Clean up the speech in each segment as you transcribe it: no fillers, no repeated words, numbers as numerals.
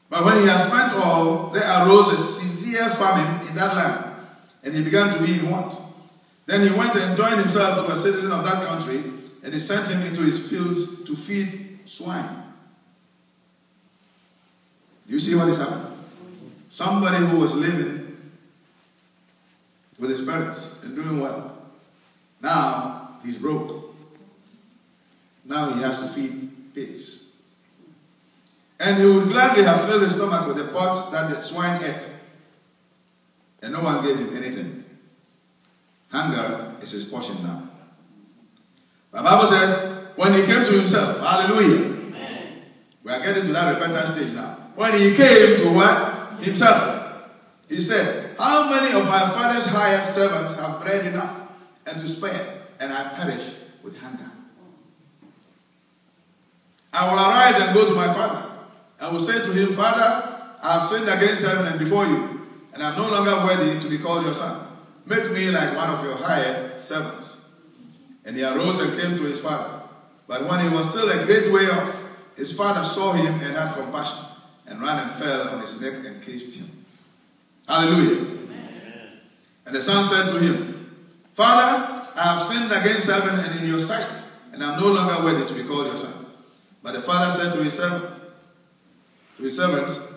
But when he had spent all, there arose a severe famine in that land, and he began to be in want. Then he went and joined himself to a citizen of that country, and he sent him into his fields to feed swine. You see what is happening? Somebody who was living with his parents and doing well. Now he's broke. Now he has to feed pigs. And he would gladly have filled his stomach with the pots that the swine ate. And no one gave him anything. Hunger is his portion now. The Bible says, when he came to himself, hallelujah. Amen. We are getting to that repentance stage now. When he came to what? Himself. He said, how many of my father's hired servants have bread enough and to spare, and I perish with hunger? I will arise and go to my father. I will say to him, Father, I have sinned against heaven and before you, and I am no longer worthy to be called your son. Make me like one of your hired servants. And he arose and came to his father. But when he was still a great way off, his father saw him and had compassion, and ran and fell on his neck and kissed him. Hallelujah. Amen. And the son said to him, Father, I have sinned against heaven and in your sight, and I am no longer worthy to be called your son. But the father said to his servants,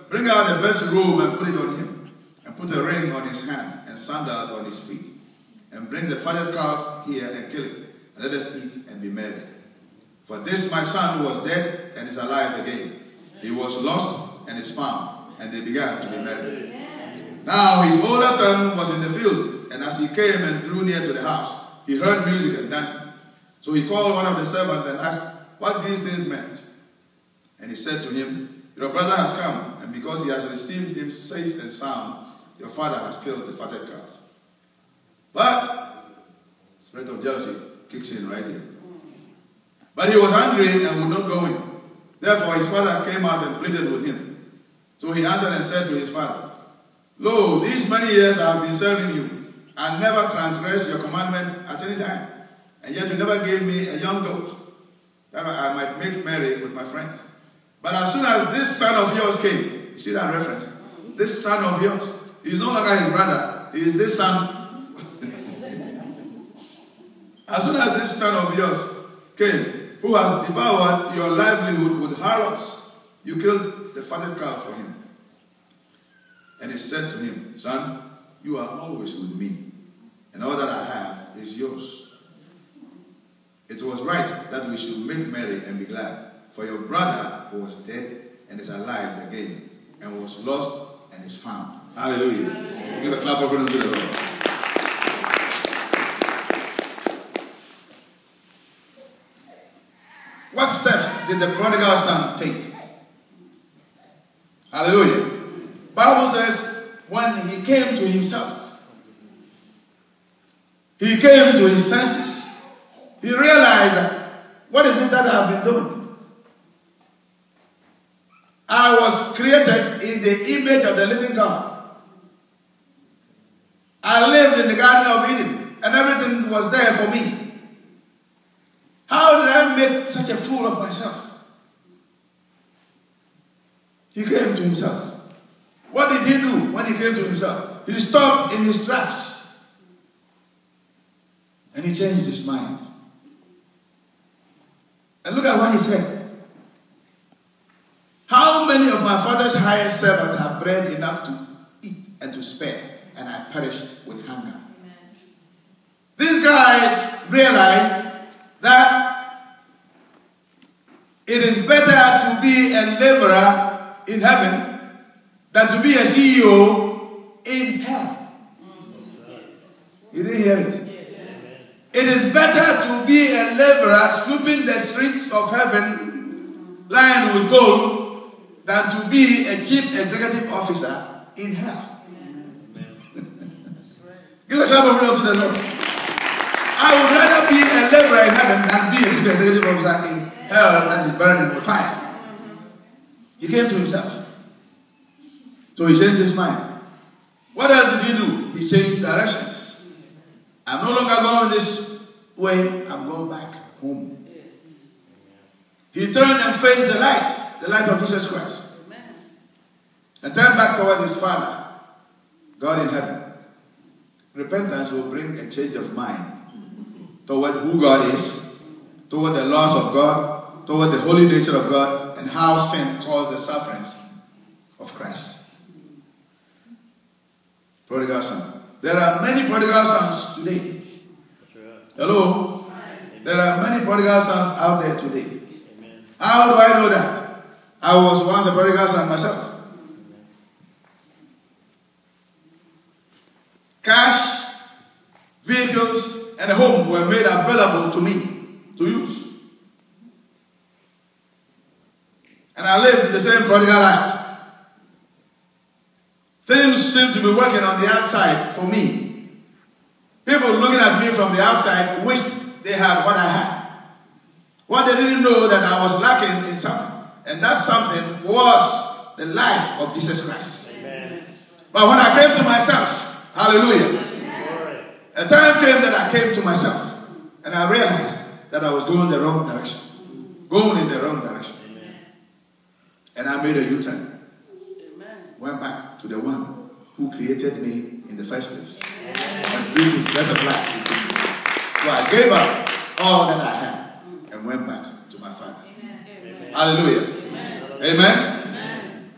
bring out the best robe and put it on him, and put a ring on his hand and sandals on his feet. And bring the fatted calf here and kill it, and let us eat and be merry. For this my son was dead and is alive again. He was lost and is found, and they began to be merry. Now his older son was in the field, and as he came and drew near to the house, he heard music and dancing. So he called one of the servants and asked what these things meant. And he said to him, your brother has come, and because he has received him safe and sound, your father has killed the fatted calf. But spirit of jealousy kicks in right here. But he was angry and would not go in. Therefore his father came out and pleaded with him. So he answered and said to his father, lo, these many years I have been serving you, and never transgressed your commandment at any time. And yet you never gave me a young goat, that I might make merry with my friends. But as soon as this son of yours came, you see that reference? This son of yours, he is no longer his brother, he is this son. As soon as this son of yours came, who has devoured your livelihood with harlots, you killed the fatted calf for him. And he said to him, son, you are always with me, and all that I have is yours. It was right that we should make merry and be glad, for your brother was dead and is alive again, and was lost and is found. Hallelujah. Amen. Give a clap of to the Lord. What steps did the prodigal son take? Hallelujah. Bible says when he came to himself, he came to his senses. He realized that, what is it that I have been doing? I was created in the image of the living God. I lived in the Garden of Eden, and everything was there for me. How did I make such a fool of myself? He came to himself. What did he do when he came to himself? He stopped in his tracks. And he changed his mind. And look at what he said. How many of my father's hired servants have bread enough to eat and to spare, and I perish with hunger? Amen. This guy realized that it is better to be a laborer in heaven than to be a CEO in hell. Yes. You didn't hear it? Yes. It is better to be a laborer sweeping the streets of heaven lined with gold than to be a chief executive officer in hell. Give a clap of applause to the Lord. I would rather be a laborer in heaven than be a chief executive officer in hell that is burning with fire. He came to himself. So he changed his mind. What else did he do? He changed directions. I'm no longer going this way, I'm going back home. Yes. He turned and faced the light of Jesus Christ. Amen. and turn back towards his Father, God in heaven, repentance will bring a change of mind toward who God is, toward the laws of God, toward the holy nature of God, and how sin caused the sufferings of Christ. Prodigal son. There are many prodigal sons today. Hello? There are many prodigal sons out there today. Amen. How do I know that? I was once a prodigal son myself. Amen. Cash, vehicles, and a home were made available to me to use. And I lived the same prodigal life. Things seem to be working on the outside for me. People looking at me from the outside wished they had what I had. What they didn't know that I was lacking in something. And that something was the life of Jesus Christ. Amen. But when I came to myself, hallelujah, amen, a time came that I came to myself. And I realized that I was going the wrong direction. Going in the wrong direction. Amen. And I made a U-turn. Went back to the one who created me in the first place. Amen. And breathed his breath of life into me. So I gave up all that I had and went back to my Father. Amen. Hallelujah. Amen. Amen. Amen.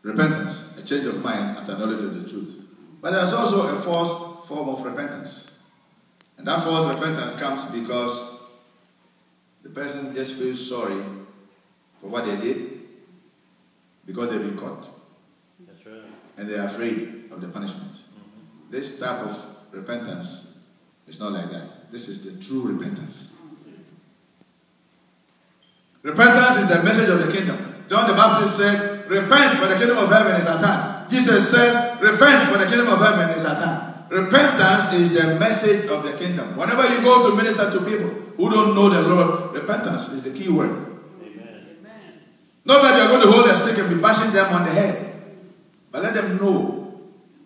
Repentance, a change of mind after knowledge of the truth. But there's also a false form of repentance. And that false repentance comes because the person just feels sorry for what they did because they've been caught. That's right. And they're afraid of the punishment. Mm-hmm. This type of repentance is not like that. This is the true repentance. Repentance is the message of the kingdom. John the Baptist said, repent, for the kingdom of heaven is at hand. Jesus says, repent, for the kingdom of heaven is at hand. Repentance is the message of the kingdom. Whenever you go to minister to people who don't know the Lord, repentance is the key word. Not that you're going to hold a stick and be bashing them on the head. But let them know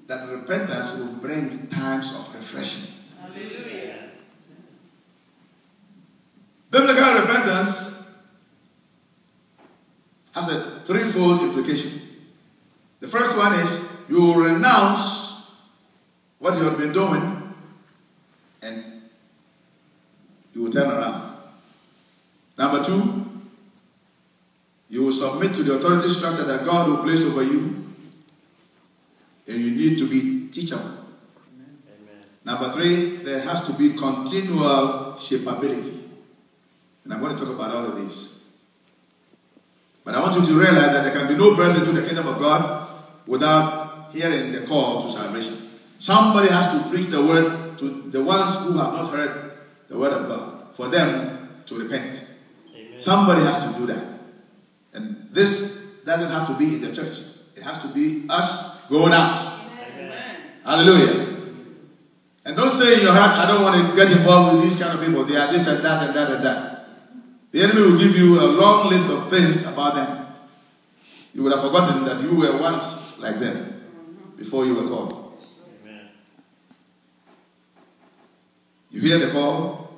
that repentance will bring times of refreshing. Hallelujah. Biblical repentance has a threefold implication. The first one is you will renounce what you have been doing and you will turn around. Number two, you will submit to the authority structure that God will place over you. And you need to be teachable. Amen. Number three, there has to be continual shapeability. And I'm going to talk about all of these. But I want you to realize that there can be no birth into the kingdom of God without hearing the call to salvation. Somebody has to preach the word to the ones who have not heard the word of God, for them to repent. Amen. Somebody has to do that. And this doesn't have to be in the church. It has to be us going out. Amen. Hallelujah. And don't say in your heart, I don't want to get involved with these kind of people. They are this and that and that and that. The enemy will give you a long list of things about them. You would have forgotten that you were once like them before you were called. Amen. You hear the call,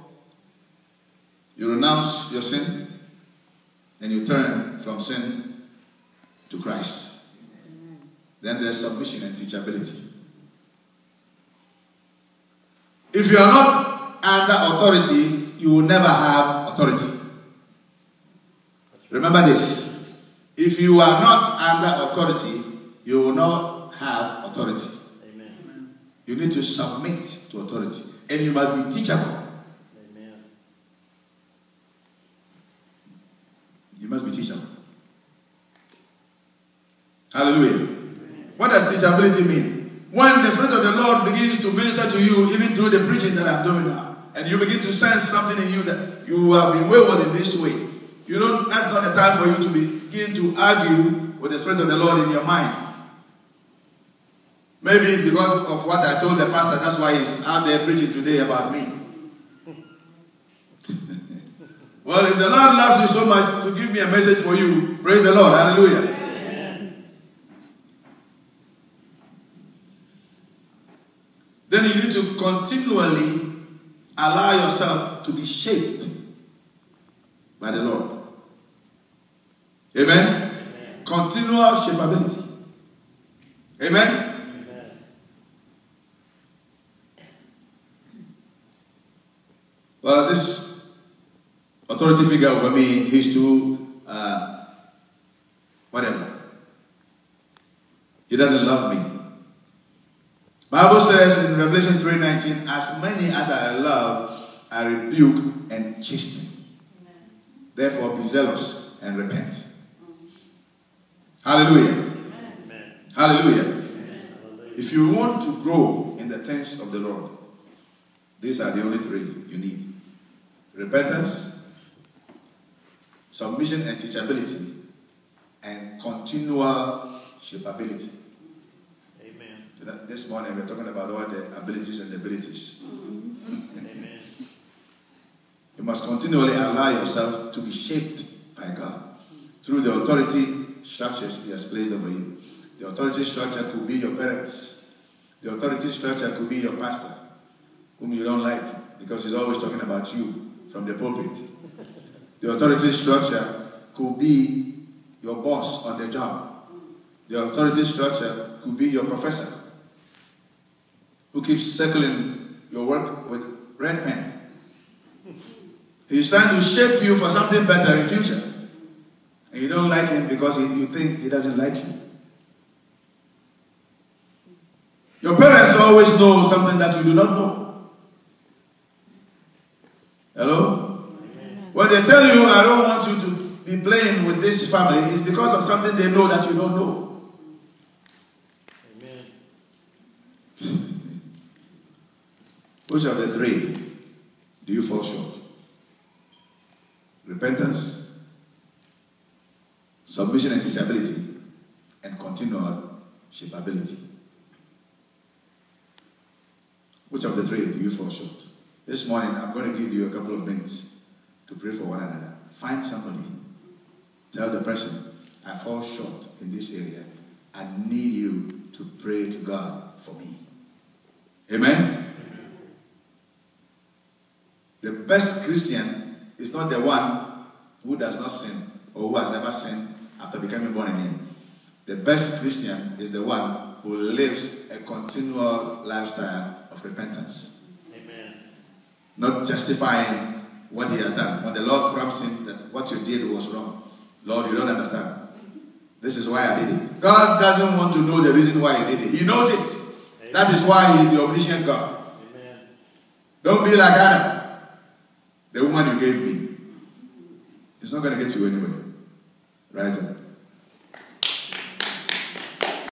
you renounce your sin, and you turn from sin to Christ. Amen. Then there's submission and teachability. If you are not under authority, you will never have authority. Remember this. If you are not under authority, you will not have authority. Amen. You need to submit to authority. And you must be teachable. You must be teachable. Hallelujah. Amen. What does teachability mean? When the Spirit of the Lord begins to minister to you, even through the preaching that I'm doing now, and you begin to sense something in you that you have been wayward in this way, that's not the time for you to begin to argue with the Spirit of the Lord in your mind. Maybe it's because of what I told the pastor, that's why he's out there preaching today about me. Well, if the Lord loves you so much to give me a message for you, praise the Lord. Hallelujah. Amen. Then you need to continually allow yourself to be shaped by the Lord. Amen? Continual shapeability. Amen? Well, this authority figure over me, he's too, whatever. He doesn't love me. Bible says in Revelation 3:19, as many as I love, I rebuke and chasten. Therefore, be zealous and repent. Hallelujah. Amen. Hallelujah. Amen. If you want to grow in the things of the Lord, these are the only three you need. Repentance, submission and teachability, and continual shapeability. Amen. This morning we're talking about all the abilities and abilities. Amen. You must continually allow yourself to be shaped by God through the authority structures He has placed over you. The authority structure could be your parents. The authority structure could be your pastor, whom you don't like because he's always talking about you from the pulpit. The authority structure could be your boss on the job. The authority structure could be your professor, who keeps circling your work with red pen. He's trying to shape you for something better in future. And you don't like him because you think he doesn't like you. Your parents always know something that you do not know. Hello? Amen. When they tell you, I don't want you to be playing with this family, it's because of something they know that you don't know. Amen. Which of the three do you fall short? Repentance, submission and teachability, and continual shapeability. Which of the three do you fall short? This morning, I'm going to give you a couple of minutes to pray for one another. Find somebody. Tell the person, I fall short in this area. I need you to pray to God for me. Amen? Amen. The best Christian is not the one who does not sin or who has never sinned after becoming born again. The best Christian is the one who lives a continual lifestyle of repentance. Amen. Not justifying what he has done. When the Lord prompts him that what you did was wrong, Lord, you don't understand. This is why I did it. God doesn't want to know the reason why he did it. He knows it. Amen. That is why he is the omniscient God. Amen. Don't be like Adam. The woman you gave me. It's not going to get you anywhere. Rise up.